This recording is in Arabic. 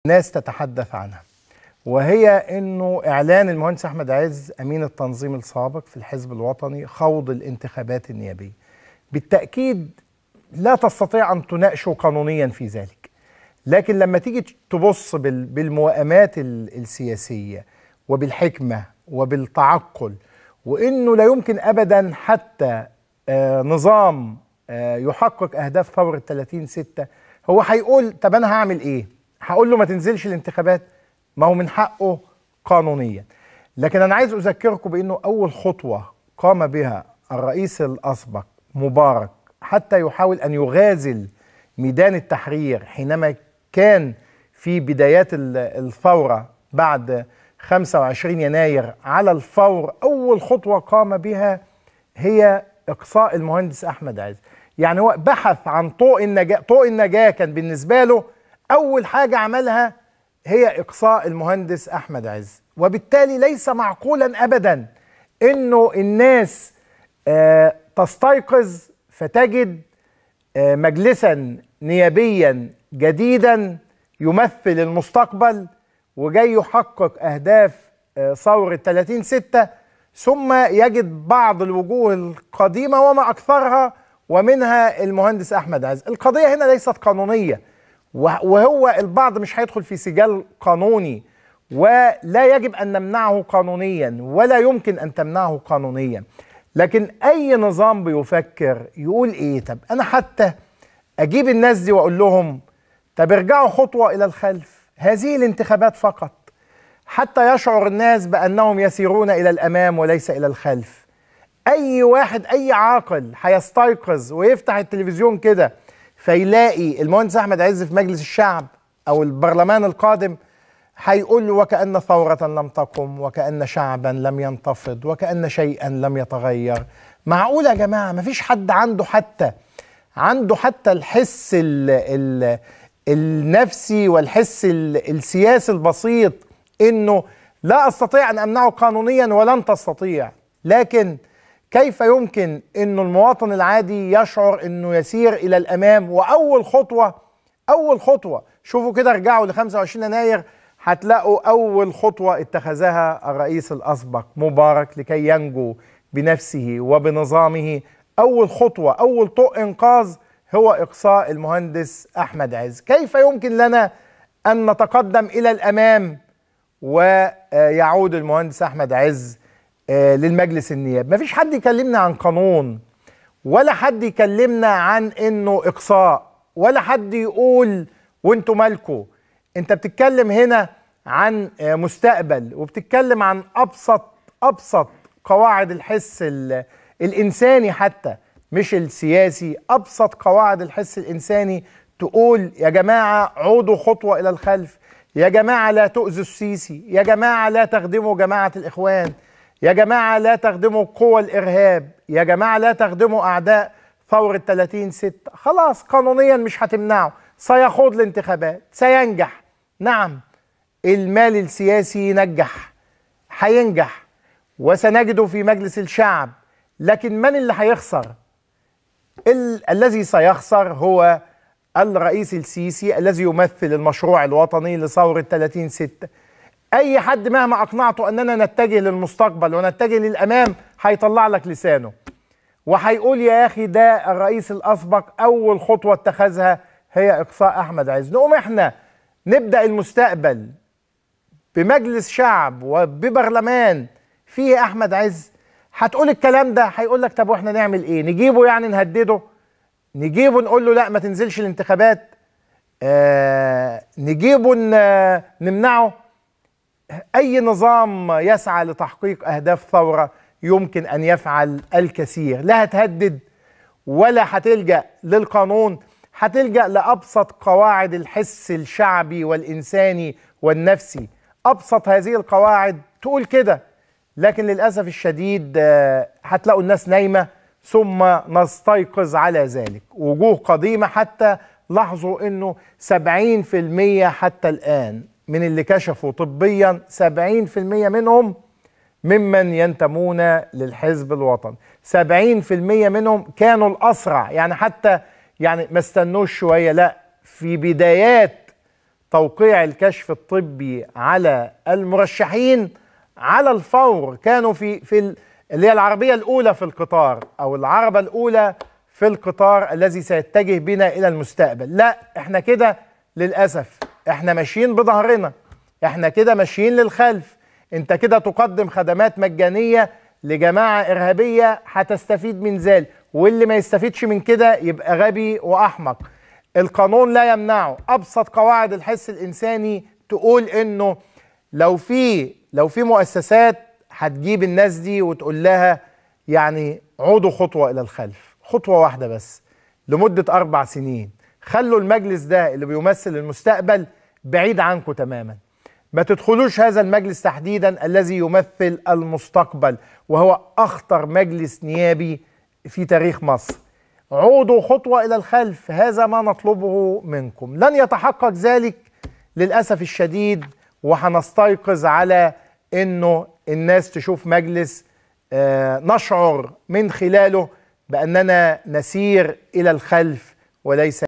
ناس تتحدث عنها، وهي انه اعلان المهندس احمد عز امين التنظيم السابق في الحزب الوطني خوض الانتخابات النيابيه. بالتاكيد لا تستطيع ان تناقشه قانونيا في ذلك، لكن لما تيجي تبص بالموائمات السياسيه وبالحكمه وبالتعقل، وانه لا يمكن ابدا حتى نظام يحقق اهداف ثوره 30/6 هو هيقول طب انا هعمل ايه؟ هقول له ما تنزلش الانتخابات؟ ما هو من حقه قانونيا. لكن انا عايز اذكركم بانه اول خطوه قام بها الرئيس الاسبق مبارك حتى يحاول ان يغازل ميدان التحرير حينما كان في بدايات الثوره بعد 25 يناير على الفور، اول خطوه قام بها هي اقصاء المهندس احمد عز. يعني هو بحث عن طوق النجاه، طوق النجاه كان بالنسبه له اول حاجه عملها هي اقصاء المهندس احمد عز. وبالتالي ليس معقولا ابدا انه الناس تستيقظ فتجد مجلسا نيابيا جديدا يمثل المستقبل وجاي يحقق اهداف ثورة 30/6، ثم يجد بعض الوجوه القديمة وما اكثرها ومنها المهندس احمد عز. القضية هنا ليست قانونية، وهو البعض مش هيدخل في سجال قانوني، ولا يجب ان نمنعه قانونيا ولا يمكن ان تمنعه قانونيا. لكن اي نظام بيفكر يقول ايه؟ طب انا حتى اجيب الناس دي واقول لهم طب ارجعوا خطوة الى الخلف، هذه الانتخابات فقط، حتى يشعر الناس بانهم يسيرون الى الامام وليس الى الخلف. اي واحد، اي عاقل هيستيقظ ويفتح التلفزيون كده فيلاقي المهندس احمد عز في مجلس الشعب او البرلمان القادم، هيقول له وكأن ثورة لم تقم، وكأن شعبا لم ينتفض، وكأن شيئا لم يتغير. معقولة يا جماعة؟ مفيش حد عنده حتى الحس النفسي والحس السياسي البسيط انه لا استطيع ان امنعه قانونيا ولن تستطيع. لكن كيف يمكن انه المواطن العادي يشعر انه يسير الى الامام؟ واول خطوه شوفوا كده، ارجعوا ل 25 يناير هتلاقوا اول خطوه اتخذها الرئيس الاسبق مبارك لكي ينجو بنفسه وبنظامه. اول خطوه، اول طوق انقاذ هو اقصاء المهندس احمد عز. كيف يمكن لنا ان نتقدم الى الامام ويعود المهندس احمد عز للمجلس النيابي؟ مفيش حد يكلمنا عن قانون، ولا حد يكلمنا عن انه اقصاء، ولا حد يقول وانتوا مالكوا. انت بتتكلم هنا عن مستقبل، وبتتكلم عن ابسط قواعد الحس الانساني، حتى مش السياسي، ابسط قواعد الحس الانساني تقول يا جماعه عودوا خطوه الى الخلف، يا جماعه لا تؤذوا السيسي، يا جماعه لا تخدموا جماعه الاخوان، يا جماعه لا تخدموا قوى الارهاب، يا جماعه لا تخدموا اعداء ثوره 30/6. خلاص قانونيا مش هتمنعه، سيخوض الانتخابات، سينجح. نعم، المال السياسي نجح، هينجح، وسنجده في مجلس الشعب. لكن من اللي هيخسر؟ الذي سيخسر هو الرئيس السيسي الذي يمثل المشروع الوطني لثورة 30/6. أي حد مهما أقنعته أننا نتجه للمستقبل ونتجه للأمام هيطلع لك لسانه وهيقول يا أخي ده الرئيس الأسبق أول خطوة اتخذها هي إقصاء أحمد عز. نقوم إحنا نبدأ المستقبل بمجلس شعب وببرلمان فيه أحمد عز. هتقول الكلام ده، هيقول لك طب واحنا نعمل ايه؟ نجيبه يعني نهدده؟ نجيبه نقول له لا ما تنزلش الانتخابات؟ نجيبه نمنعه؟ اي نظام يسعى لتحقيق اهداف ثورة يمكن ان يفعل الكثير. لا هتهدد ولا هتلجأ للقانون، هتلجأ لابسط قواعد الحس الشعبي والانساني والنفسي. ابسط هذه القواعد تقول كده. لكن للأسف الشديد هتلاقوا الناس نايمة ثم نستيقظ على ذلك. وجوه قديمة حتى لاحظوا انه 70% حتى الآن من اللي كشفوا طبيا 70% منهم ممن ينتمون للحزب الوطني. 70% منهم كانوا الأسرع، يعني حتى يعني ما استنوش شوية، لا في بدايات توقيع الكشف الطبي على المرشحين على الفور. كانوا في اللي هي العربية الأولى في القطار، أو العربة الأولى في القطار الذي سيتجه بنا إلى المستقبل. لا، احنا كده للأسف احنا ماشيين بظهرنا، احنا كده ماشيين للخلف. انت كده تقدم خدمات مجانية لجماعة إرهابية هتستفيد من ذلك، واللي ما يستفيدش من كده يبقى غبي وأحمق. القانون لا يمنعه. أبسط قواعد الحس الإنساني تقول إنه لو في مؤسسات هتجيب الناس دي وتقول لها يعني عودوا خطوة إلى الخلف، خطوة واحدة بس لمدة 4 سنين، خلوا المجلس ده اللي بيمثل المستقبل بعيد عنكم تماما. ما تدخلوش هذا المجلس تحديدا الذي يمثل المستقبل، وهو أخطر مجلس نيابي في تاريخ مصر. عودوا خطوة إلى الخلف، هذا ما نطلبه منكم. لن يتحقق ذلك للأسف الشديد، وهنستيقظ على أنه الناس تشوف مجلس نشعر من خلاله بأننا نسير إلى الخلف وليس